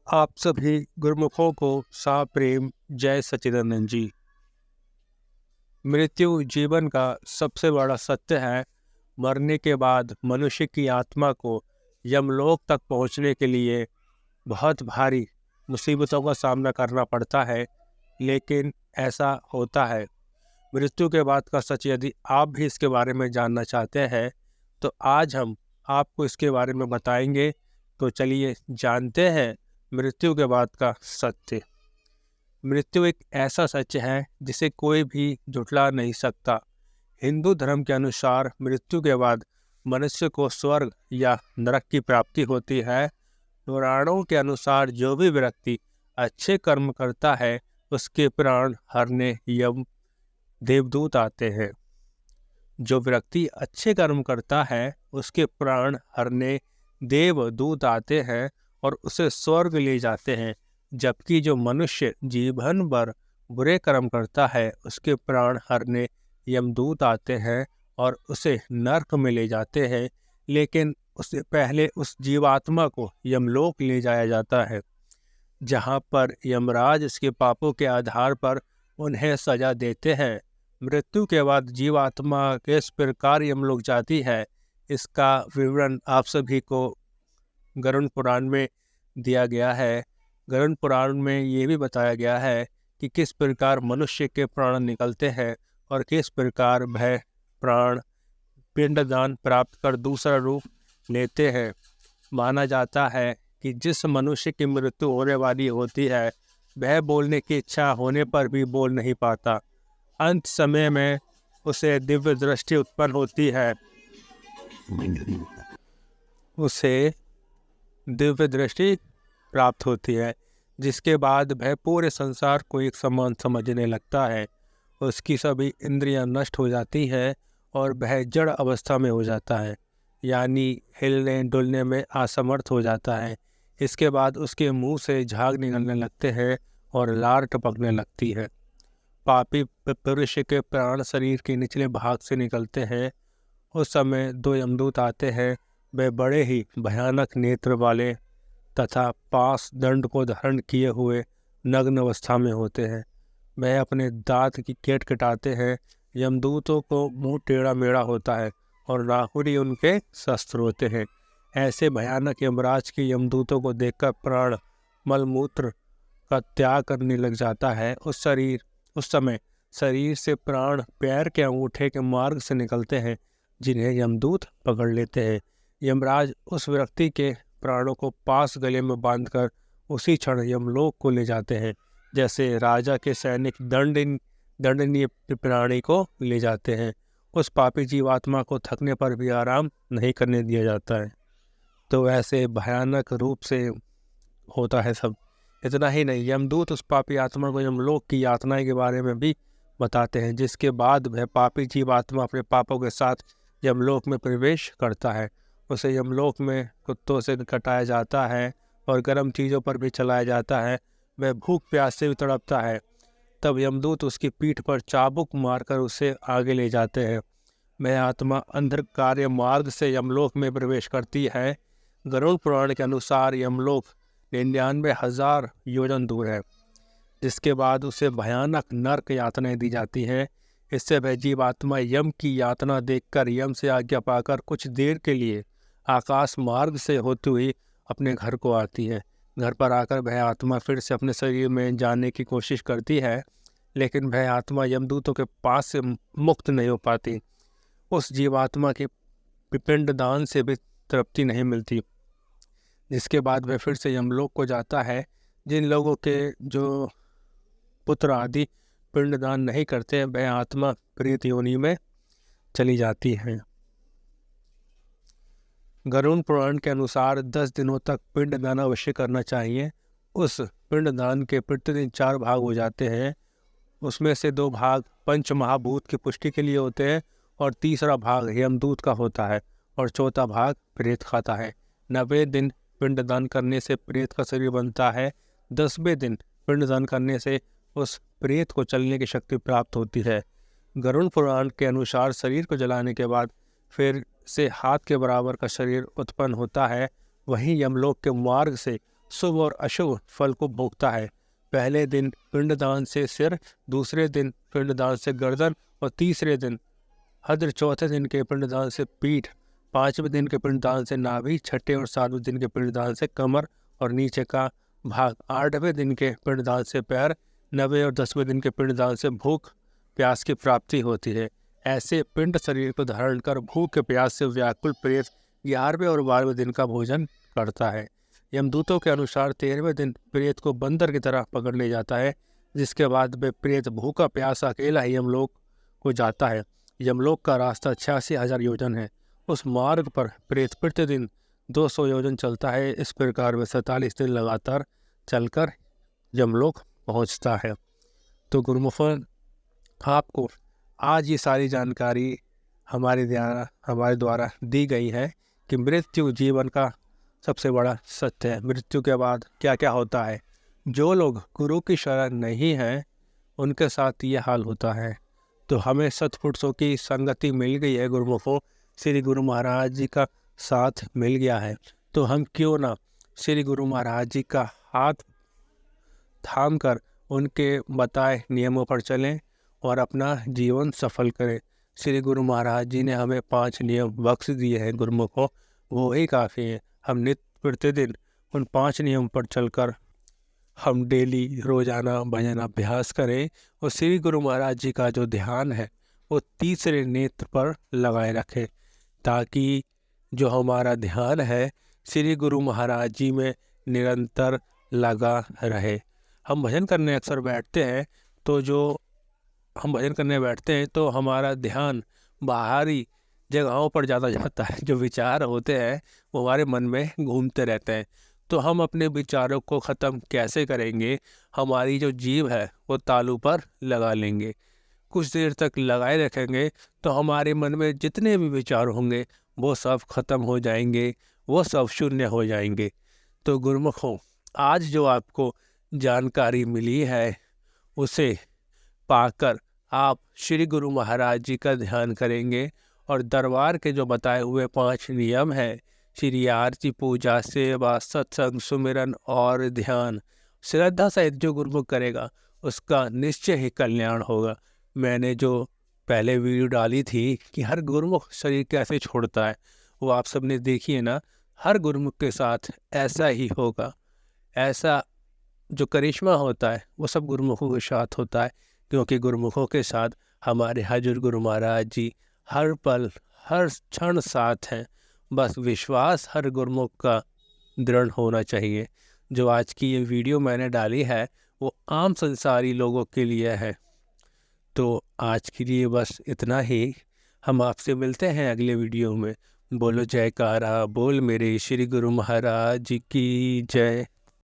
आप सभी गुरुमुखों को साप्रेम जय सच्चिदानंद जी। मृत्यु जीवन का सबसे बड़ा सत्य है। मरने के बाद मनुष्य की आत्मा को यमलोक तक पहुंचने के लिए बहुत भारी मुसीबतों का सामना करना पड़ता है, लेकिन ऐसा होता है। मृत्यु के बाद का सच यदि आप भी इसके बारे में जानना चाहते हैं तो आज हम आपको इसके बारे में बताएंगे। तो चलिए जानते हैं मृत्यु के बाद का सत्य। मृत्यु एक ऐसा सच है जिसे कोई भी झुठला नहीं सकता। हिंदू धर्म के अनुसार मृत्यु के बाद मनुष्य को स्वर्ग या नरक की प्राप्ति होती है। पुराणों के अनुसार जो भी व्यक्ति अच्छे कर्म करता है उसके प्राण हरने यम देवदूत आते हैं। जो व्यक्ति अच्छे कर्म करता है उसके प्राण हरने देवदूत आते हैं और उसे स्वर्ग ले जाते हैं, जबकि जो मनुष्य जीवन भर बुरे कर्म करता है उसके प्राण हरने यमदूत आते हैं और उसे नरक में ले जाते हैं। लेकिन उससे पहले उस जीवात्मा को यमलोक ले जाया जाता है, जहाँ पर यमराज उसके पापों के आधार पर उन्हें सजा देते हैं। मृत्यु के बाद जीवात्मा किस प्रकार यमलोक जाती है, इसका विवरण आप सभी को गरुड़ पुराण में दिया गया है। गरुड़ पुराण में ये भी बताया गया है कि किस प्रकार मनुष्य के प्राण निकलते हैं और किस प्रकार वह प्राण पिंडदान प्राप्त कर दूसरा रूप लेते हैं। माना जाता है कि जिस मनुष्य की मृत्यु होने वाली होती है वह बोलने की इच्छा होने पर भी बोल नहीं पाता। अंत समय में उसे दिव्य दृष्टि उत्पन्न होती है। उसे दिव्य दृष्टि प्राप्त होती है, जिसके बाद वह पूरे संसार को एक समान समझने लगता है। उसकी सभी इंद्रियां नष्ट हो जाती है और वह जड़ अवस्था में हो जाता है, यानी हिलने डुलने में असमर्थ हो जाता है। इसके बाद उसके मुंह से झाग निकलने लगते हैं और लार टपकने लगती है। पापी पुरुष के प्राण शरीर के निचले भाग से निकलते हैं। उस समय दो यमदूत आते हैं। वे बड़े ही भयानक नेत्र वाले तथा पास दंड को धारण किए हुए नग्न अवस्था में होते हैं। वह अपने दांत की केट कटाते हैं। यमदूतों को मुंह टेढ़ा मेढ़ा होता है और नाखून उनके शस्त्र होते हैं। ऐसे भयानक यमराज के यमदूतों को देखकर प्राण मलमूत्र का त्याग करने लग जाता है। उस समय शरीर से प्राण पैर के अंगूठे के मार्ग से निकलते हैं, जिन्हें यमदूत पकड़ लेते हैं। यमराज उस व्यक्ति के प्राणों को पास गले में बांधकर उसी क्षण यमलोक को ले जाते हैं, जैसे राजा के सैनिक दंडनीय प्राणी को ले जाते हैं। उस पापी जीवात्मा को थकने पर भी आराम नहीं करने दिया जाता है। तो ऐसे भयानक रूप से होता है सब। इतना ही नहीं, यमदूत उस पापी आत्मा को यमलोक की यातनाएं के बारे में भी बताते हैं, जिसके बाद वह पापी जीवात्मा अपने पापों के साथ यमलोक में प्रवेश करता है। उसे यमलोक में कुत्तों से कटाया जाता है और गर्म चीज़ों पर भी चलाया जाता है। वह भूख प्यास से भी तड़पता है। तब यमदूत उसकी पीठ पर चाबुक मारकर उसे आगे ले जाते हैं। वह आत्मा अंधकार मार्ग से यमलोक में प्रवेश करती है। गरुड़ पुराण के अनुसार यमलोक 99,000 योजन दूर है, जिसके बाद उसे भयानक नरक यातनाएं दी जाती हैं। इससे वह जीवात्मा यम की यातना देखकर यम से आज्ञा पाकर कुछ देर के लिए आकाश मार्ग से होती हुई अपने घर को आती है। घर पर आकर वह आत्मा फिर से अपने शरीर में जाने की कोशिश करती है, लेकिन वह आत्मा यमदूतों के पास से मुक्त नहीं हो पाती। उस जीवात्मा के पिंडदान से भी तृप्ति नहीं मिलती, जिसके बाद वह फिर से यमलोक को जाता है। जिन लोगों के जो पुत्र आदि पिंडदान नहीं करते, वह आत्मा प्रेत योनि में चली जाती है। गरुड़ पुराण के अनुसार 10 दिनों तक पिंडदान अवश्य करना चाहिए। उस पिंडदान के प्रतिदिन 4 भाग हो जाते हैं। उसमें से 2 भाग पंच महाभूत की पुष्टि के लिए होते हैं और तीसरा भाग यमदूत का होता है और चौथा भाग प्रेत खाता है। 90 दिन पिंडदान करने से प्रेत का शरीर बनता है। 10वें दिन पिंडदान करने से उस प्रेत को चलने की शक्ति प्राप्त होती है। गरुड़ पुराण के अनुसार शरीर को जलाने के बाद फिर से हाथ के बराबर का शरीर उत्पन्न होता है। वहीं यमलोक के मार्ग से शुभ और अशुभ फल को भोगता है। पहले दिन पिंडदान से सिर, दूसरे दिन पिंडदान से गर्दन और तीसरे दिन हद्र, चौथे दिन के पिंडदान से पीठ, पांचवें दिन के पिंडदान से नाभि, छठे और सातवें दिन के पिंडदान से कमर और नीचे का भाग, आठवें दिन के पिंडदान से पैर, नवें और 10वें दिन के पिंडदान से भूख प्यास की प्राप्ति होती है। ऐसे पिंड शरीर को धारण कर भूख प्यास से व्याकुल प्रेत 11वें और 12वें दिन का भोजन करता है। यमदूतों के अनुसार 13वें दिन प्रेत को बंदर की तरह पकड़ ले जाता है, जिसके बाद वे प्रेत भूखा प्यासा अकेला ही यमलोक को जाता है। यमलोक का रास्ता 86,000 योजन है। उस मार्ग पर प्रेत प्रतिदिन 200 योजन चलता है। इस प्रकार वे 47 दिन लगातार चलकर यमलोक पहुंचता है। तो गुरुमुखों, आपको आज ये सारी जानकारी हमारे द्वारा दी गई है कि मृत्यु जीवन का सबसे बड़ा सत्य है। मृत्यु के बाद क्या क्या होता है। जो लोग गुरु की शरण नहीं हैं उनके साथ ये हाल होता है। तो हमें सत्पुरुषों की संगति मिल गई है, गुरुमुखों, श्री गुरु महाराज जी का साथ मिल गया है। तो हम क्यों ना श्री गुरु महाराज जी का हाथ थाम कर उनके बताए नियमों पर चलें और अपना जीवन सफल करें। श्री गुरु महाराज जी ने हमें 5 नियम बख्श दिए हैं गुरुमुखों, वो ही काफ़ी हैं। हम नित्य प्रतिदिन उन 5 नियम पर चलकर हम डेली रोजाना भजन अभ्यास करें और श्री गुरु महाराज जी का जो ध्यान है वो तीसरे नेत्र पर लगाए रखें, ताकि जो हमारा ध्यान है श्री गुरु महाराज जी में निरंतर लगा रहे। हम भजन करने अक्सर बैठते हैं तो हमारा ध्यान बाहरी जगहों पर ज़्यादा जाता है। जो विचार होते हैं वो हमारे मन में घूमते रहते हैं। तो हम अपने विचारों को ख़त्म कैसे करेंगे? हमारी जो जीभ है वो तालू पर लगा लेंगे, कुछ देर तक लगाए रखेंगे तो हमारे मन में जितने भी विचार होंगे वो सब खत्म हो जाएंगे, वो सब शून्य हो जाएंगे। तो गुरुमुखों, आज जो आपको जानकारी मिली है उसे पाकर आप श्री गुरु महाराज जी का ध्यान करेंगे और दरबार के जो बताए हुए 5 नियम हैं, श्री आरती, पूजा, सेवा, सत्संग, सुमिरन और ध्यान, श्रद्धा सहित जो गुरुमुख करेगा उसका निश्चय ही कल्याण होगा। मैंने जो पहले वीडियो डाली थी कि हर गुरुमुख शरीर कैसे छोड़ता है, वो आप सबने देखी है ना। हर गुरुमुख के साथ ऐसा ही होगा। ऐसा जो करिश्मा होता है वो सब गुरुमुखों के साथ होता है, क्योंकि गुरुमुखों के साथ हमारे हजूर गुरु महाराज जी हर पल हर क्षण साथ हैं। बस विश्वास हर गुरुमुख का दृढ़ होना चाहिए। जो आज की ये वीडियो मैंने डाली है वो आम संसारी लोगों के लिए है। तो आज के लिए बस इतना ही। हम आपसे मिलते हैं अगले वीडियो में। बोलो जयकारा बोल मेरे श्री गुरु महाराज जी की जय।